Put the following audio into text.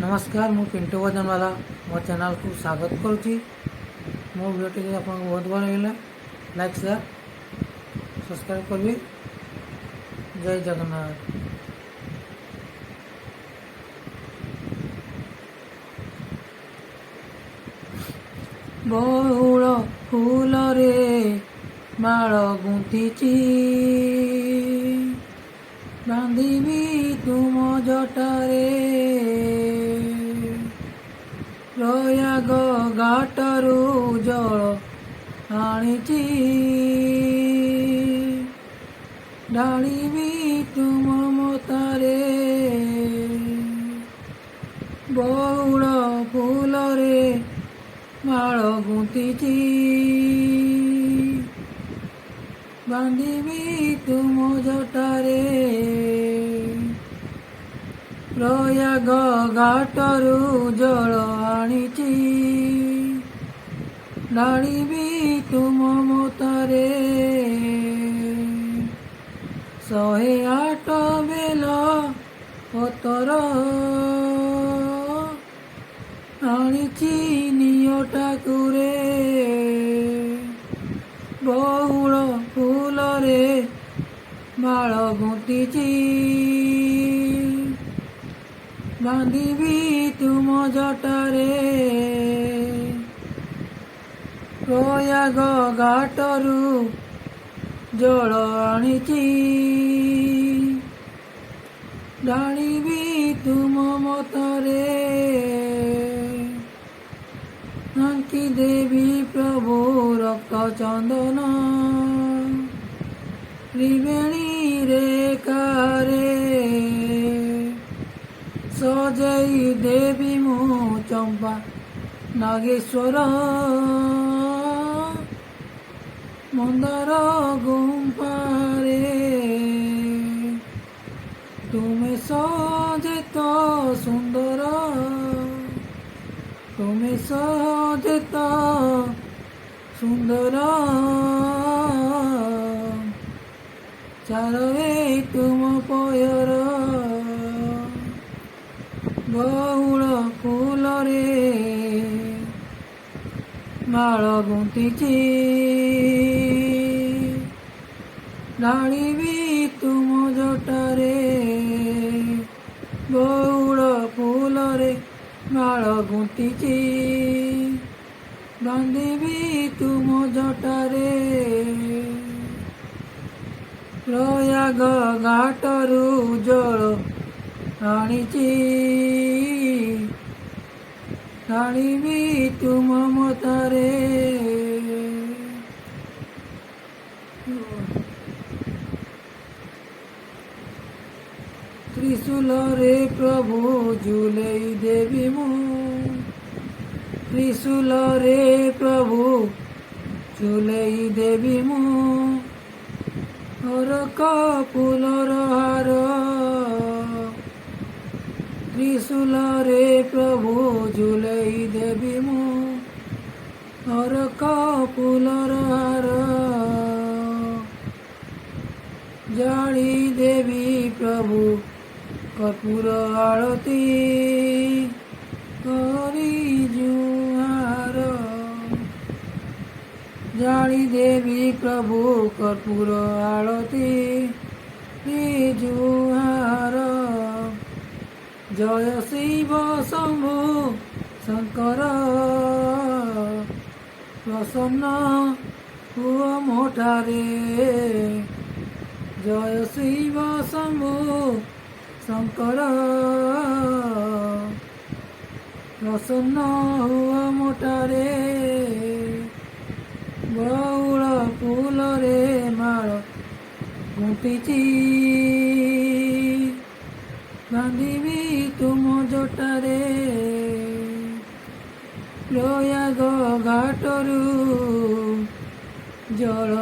नमस्कार मु पिंटू वजनवाला मो चैनल को स्वागत करुच्ची। मो वीडियो आपको बहुत भल लगे लाइक शेयर सब्सक्राइब करेंगे। जय जगन्नाथ। बहुल फूल रे माळ गुंथिची बांधिबी तुम जटारे प्रयाग घाटरू जल आनिची ढाळिबी तुम मतारे बहुल फूल रे माळ गुंथिची बांधिबी तुम जटारे प्रयाग घाटरू जल आनिची ढाळिबी तुम मतारे 108 बेल पतर आनिची नियटाकुरे बहुल फूल रे माळ गुंथिची बांधिबी तुम जटारे प्रयाग घाटरू जल आनिची ढाळिबी तुम मतारे आंकी देवी प्रभु रक्त चंदन त्रिवेणी रेखारे सजई देवी मु चंपा नागेश्वर मंदार गुंफारे तुम्हें सजेत सुंदर तुम्हें सजेत सुंदर चारवे तुम पयर बहुल फूल रे माळ गुंथिची ढाळिबी तुम जटारे बहुल फूल रे माळ गुंथिची बांधिबी तुम जटारे प्रयाग घाटरू जल आनिची ढाळिबी तुम मतारे त्रिशूल रे प्रभु झूलई देवी मु त्रिशूल रे प्रभु झूलई देवी मु हरक फूलर हार त्रिशूल रे प्रभु झूलई देवी मु हरक फूलर हार जाली देवी प्रभु कर्पूर आरती करी जुहार जाली देवी प्रभु कर्पूर आरती जुहार जय शिव शंभु शंकर प्रसन्न हुआ मोठारे जय शिव शंभु शंकर प्रसन्न हुआ मोटारे बहुल फूल रे माळ गुंथिची बांधिबी तुम जटारे प्रयाग घाटरू जल